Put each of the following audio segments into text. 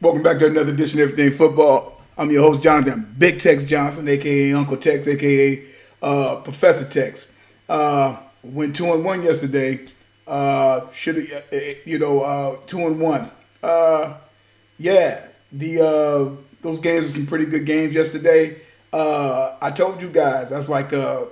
Welcome back to another edition of Everything Football. I'm your host, Jonathan Big Tex Johnson, aka Uncle Tex, aka Professor Tex. Went 2-1 yesterday. Should have, 2-1. Yeah, those games were some pretty good games yesterday. I told you guys, I was like, the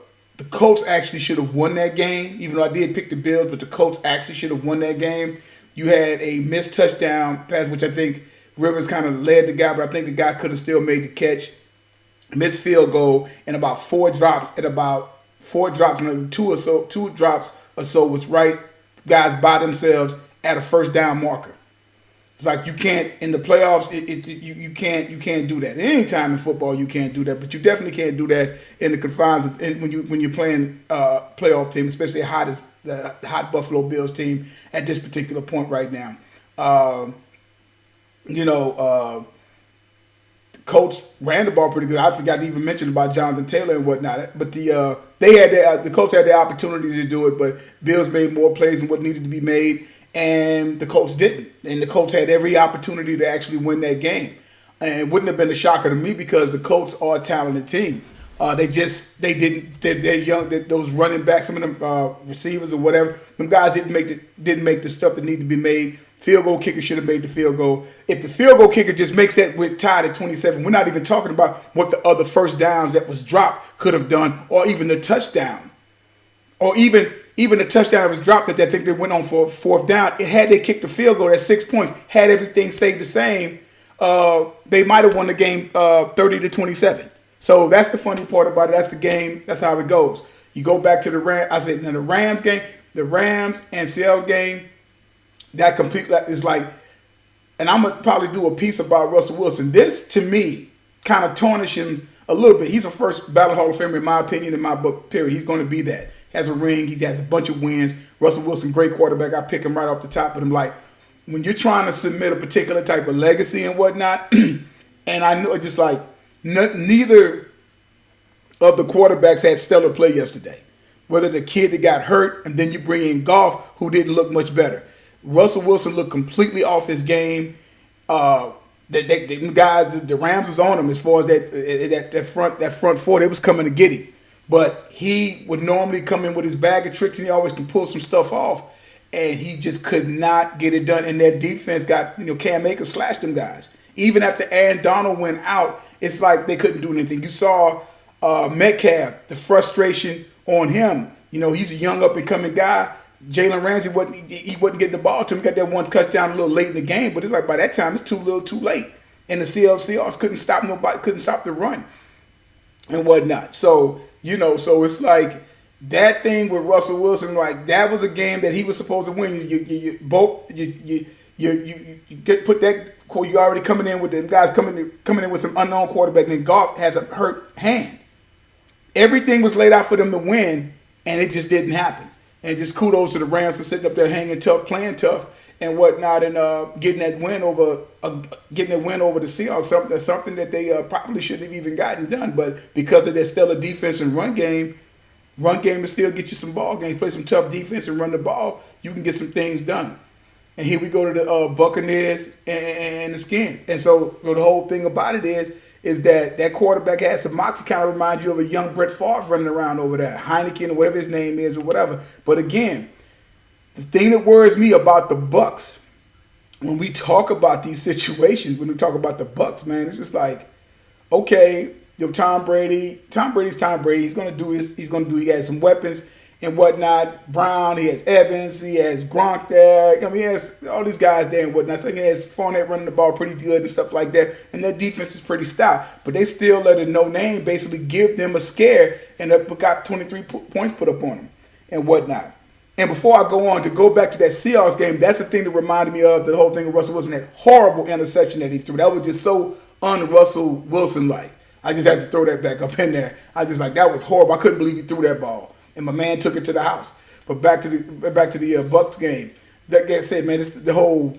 Colts actually should have won that game, even though I did pick the Bills, but the Colts actually should have won that game. You had a missed touchdown pass, which I think Rivers kind of led the guy, but I think the guy could have still made the catch. Missed field goal and about four drops and two drops or so was right guys by themselves at a first down marker. It's like you can't in the playoffs. You can't do that. At any time in football, you can't do that. But you definitely can't do that in the confines of when you're playing playoff team, especially the hot Buffalo Bills team at this particular point right now. The Colts ran the ball pretty good. I forgot to even mention about Jonathan Taylor and whatnot. But the Colts had the opportunity to do it, but Bills made more plays than what needed to be made. And the Colts didn't. And the Colts had every opportunity to actually win that game. And it wouldn't have been a shocker to me because the Colts are a talented team. They're young. Those running backs, some of them receivers or whatever, them guys didn't make the stuff that needed to be made. Field goal kicker should have made the field goal. If the field goal kicker just makes that, we're tied at 27. We're not even talking about what the other first downs that was dropped could have done, or even the touchdown, or even the touchdown that was dropped that I think they went on for fourth down. It had they kicked the field goal at 6 points, had everything stayed the same, they might have won the game 30-27. So that's the funny part about it. That's the game. That's how it goes. You go back to the Rams. I said, now the Rams game, the Rams and Seattle game, that complete is like, and I'm gonna probably do a piece about Russell Wilson. This to me kind of tarnish him a little bit. He's a first ballot Hall of Famer in my opinion, in my book. Period. He's going to be that. He has a ring. He has a bunch of wins. Russell Wilson, great quarterback. I pick him right off the top. But I'm like, when you're trying to submit a particular type of legacy and whatnot, and I know just like neither of the quarterbacks had stellar play yesterday. Whether the kid that got hurt and then you bring in Goff, who didn't look much better. Russell Wilson looked completely off his game. The Rams was on him as far as that front four. They was coming to get him, but he would normally come in with his bag of tricks, and he always can pull some stuff off, and he just could not get it done. And that defense got Cam Akers slashed them guys. Even after Aaron Donald went out, it's like they couldn't do anything. You saw Metcalf, the frustration on him. He's a young up and coming guy. Jalen Ramsey wasn't getting the ball to him. He got that one touchdown a little late in the game, but it's like by that time it's too late. And the Seahawks couldn't stop nobody, couldn't stop the run and whatnot. So so it's like that thing with Russell Wilson, like that was a game that he was supposed to win. You put that you already coming in with them guys coming in with some unknown quarterback, and then Goff has a hurt hand. Everything was laid out for them to win, and it just didn't happen. And just kudos to the Rams for sitting up there hanging tough, playing tough, and whatnot, and getting that win over the Seahawks. That's something that they probably shouldn't have even gotten done. But because of their stellar defense and run game will still get you some ball games. Play some tough defense and run the ball, you can get some things done. And here we go to the Buccaneers and the Skins. And so the whole thing about it is that quarterback has some moxie, kind of remind you of a young Brett Favre running around over there, Heineken or whatever his name is or whatever. But again, the thing that worries me about the Bucs, when we talk about these situations, when we talk about the Bucs, man, it's just like, okay, Tom Brady's Tom Brady. He's gonna do. He has some weapons and whatnot. Brown, he has Evans, he has Gronk there. He has all these guys there and whatnot. So he has Fournette running the ball pretty good and stuff like that. And their defense is pretty stout. But they still let a no-name basically give them a scare and got 23 points put up on them and whatnot. And before I go on, to go back to that Seahawks game, that's the thing that reminded me of the whole thing with Russell Wilson, that horrible interception that he threw. That was just so un-Russell Wilson-like. I just had to throw that back up in there. I just like, that was horrible. I couldn't believe he threw that ball. And my man took it to the house. But back to the Bucs game. That guy said, man, it's that whole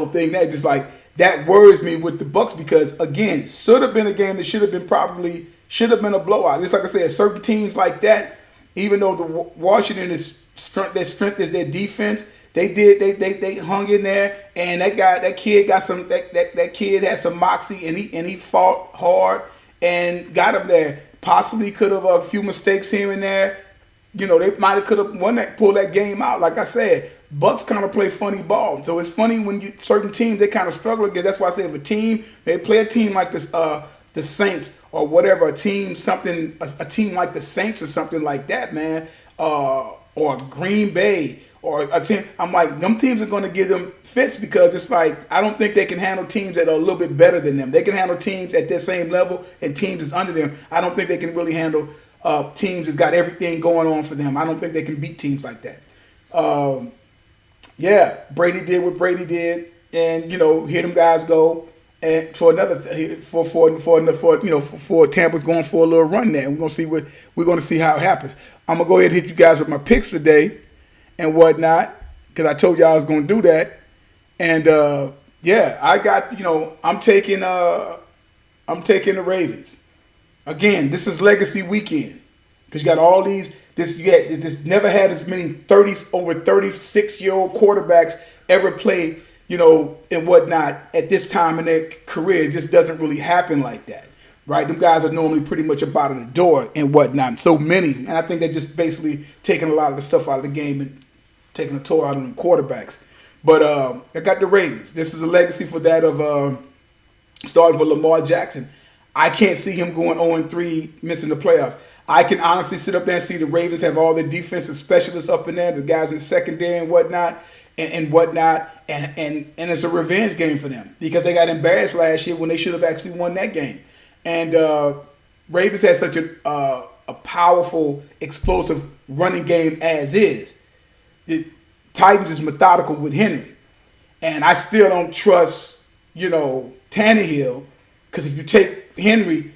thing that just like that worries me with the Bucs because again, should have been a game that should have been a blowout. It's like I said, certain teams like that, even though the Washington is their strength is their defense, They hung in there, and that kid had some moxie, and he fought hard and got him there. Possibly could have a few mistakes here and there. They might have could have pulled that game out. Like I said, Bucks kind of play funny ball. So it's funny when certain teams, they kind of struggle again. That's why I say if a team, they play a team like this, the Saints or whatever, a team like the Saints or something like that, man, or Green Bay or a team, I'm like, them teams are going to give them fits because it's like, I don't think they can handle teams that are a little bit better than them. They can handle teams at their same level and teams that's under them. I don't think they can really handle teams that's got everything going on for them. I don't think they can beat teams like that. Yeah, Brady did what Brady did, and here them guys go, and for another for Tampa's going for a little run there. We're gonna see how it happens. I'm gonna go ahead and hit you guys with my picks today and whatnot because I told y'all I was gonna do that, and I got I'm taking the Ravens. Again, this is legacy weekend because you got all these. This never had as many over 36-year-old quarterbacks ever play, and whatnot at this time in their career. It just doesn't really happen like that, right? Them guys are normally pretty much up out of the door and whatnot. So many, and I think they're just basically taking a lot of the stuff out of the game and taking a toll out of them quarterbacks. But I got the Ravens. This is a legacy for that of starting for Lamar Jackson. I can't see him going 0-3, missing the playoffs. I can honestly sit up there and see the Ravens have all their defensive specialists up in there, the guys in the secondary and whatnot, and it's a revenge game for them because they got embarrassed last year when they should have actually won that game. And Ravens had such a powerful, explosive running game as is. The Titans is methodical with Henry, and I still don't trust Tannehill because if you take Henry,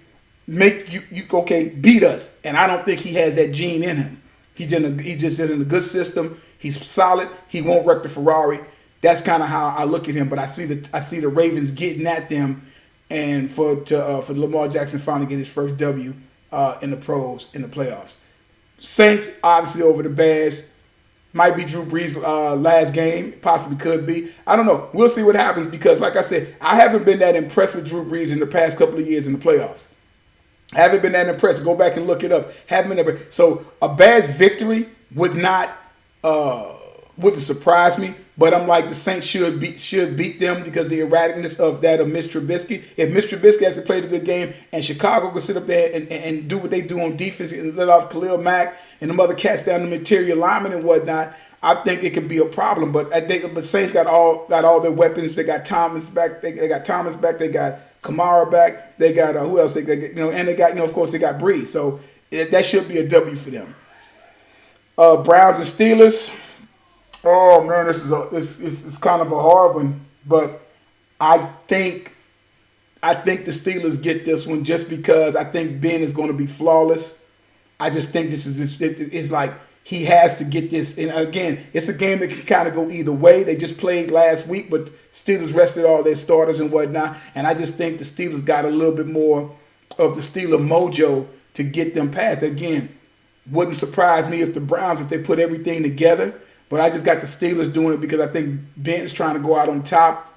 beat us, and I don't think he has that gene in him. He's just in a good system. He's solid. He won't wreck the Ferrari. That's kind of how I look at him. But I see the Ravens getting at them, and for Lamar Jackson finally get his first W in the playoffs. Saints obviously over the Bears. Might be Drew Brees' last game. Possibly could be. I don't know. We'll see what happens because, like I said, I haven't been that impressed with Drew Brees in the past couple of years in the playoffs. I haven't been that impressed. Go back and look it up. Haven't been that. So a Bears victory wouldn't surprise me. But I'm like, the Saints should beat them because the erraticness of Mitch Trubisky. If Mitch Trubisky has to play a good game and Chicago can sit up there and do what they do on defense and let off Khalil Mack and them other cats down the interior linemen and whatnot, I think it could be a problem. But Saints got all their weapons. They got Thomas back. They got Thomas back. They got Kamara back. They got who else? They got and they got of course they got Breeze. So that should be a W for them. Browns and Steelers. Oh man, this is kind of a hard one, but I think the Steelers get this one just because I think Ben is going to be flawless. I just think it's like he has to get this. And again, it's a game that can kind of go either way. They just played last week, but Steelers rested all their starters and whatnot. And I just think the Steelers got a little bit more of the Steeler mojo to get them past. Again, wouldn't surprise me if the Browns, if they put everything together. But I just got the Steelers doing it because I think Ben's trying to go out on top,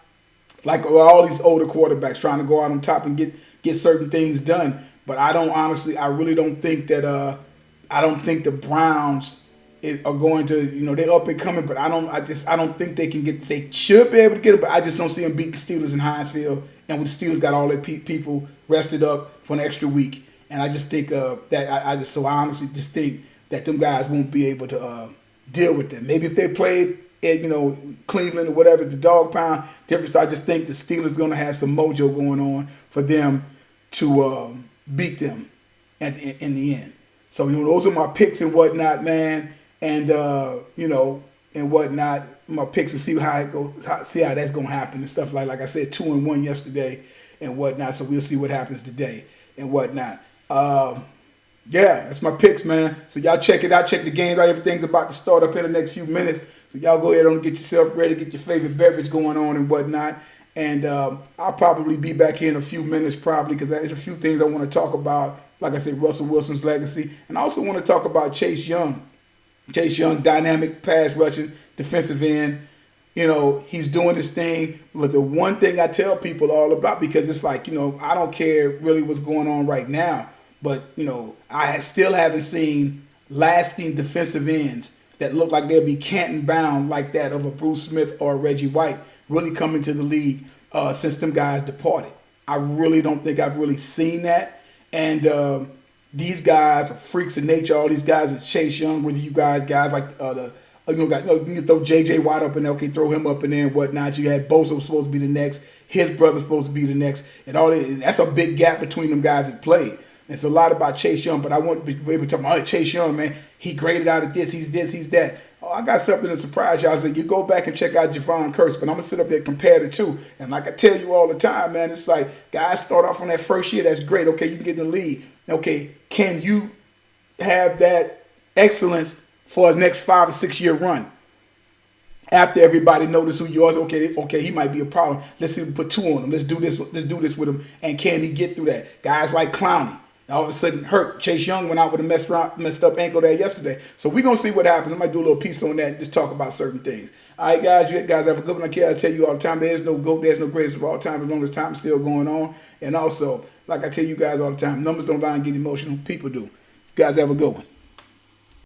like all these older quarterbacks trying to go out on top and get certain things done. But I really don't think that I don't think the Browns are going to, they're up and coming, but I don't think they can get. They should be able to get them, but I just don't see them beat the Steelers in Heinz Field. And with the Steelers got all their people rested up for an extra week, and I just think I honestly just think that them guys won't be able to deal with them. Maybe if they played at Cleveland or whatever, the dog pound difference. I just think the Steelers going to have some mojo going on for them to beat them in the end. So those are my picks and whatnot, man, and and whatnot. My picks to see how it goes, see how that's going to happen and stuff like I said, 2-1 yesterday and whatnot. So we'll see what happens today and whatnot. Yeah, that's my picks, man. So y'all check it out. Check the games out. Everything's about to start up in the next few minutes. So y'all go ahead and get yourself ready, get your favorite beverage going on and whatnot. And I'll probably be back here in a few minutes probably because there's a few things I want to talk about. Like I said, Russell Wilson's legacy. And I also want to talk about Chase Young. Chase Young, dynamic pass rushing, defensive end. You know, he's doing his thing. But the one thing I tell people all about, because it's like, you know, I don't care really what's going on right now, but, you know, I still haven't seen lasting defensive ends that look like they'll be Canton bound like that of a Bruce Smith or a Reggie White really coming to the league since them guys departed. I really don't think I've really seen that. And these guys are freaks of nature. All these guys with Chase Young, with you guys like you throw J.J. Watt up in there, okay, throw him up in there and whatnot. You had Bosa supposed to be the next. His brother's supposed to be the next. And all that. And that's a big gap between them guys that played. It's a lot about Chase Young, but I want to be able to talk about Chase Young, man. He graded out at this, he's that. Oh, I got something to surprise y'all. So you go back and check out Javon Curse, but I'm going to sit up there and compare the two. And like I tell you all the time, man, it's like guys start off on that first year, that's great. Okay, you can get in the league. Okay, can you have that excellence for a next 5 or 6 year run? After everybody notice who you are, okay, he might be a problem. Let's see, put 2 on him. Let's do this with him. And can he get through that? Guys like Clowney, all of a sudden hurt. Chase Young went out with a messed up ankle there yesterday. So we're gonna see what happens. I might do a little piece on that and just talk about certain things. All right, guys, you guys have a good one. I tell you all the time, there's no GOAT, there's no greatest of all time as long as time's still going on. And also, like I tell you guys all the time, numbers don't lie and get emotional. People do. You guys have a good one.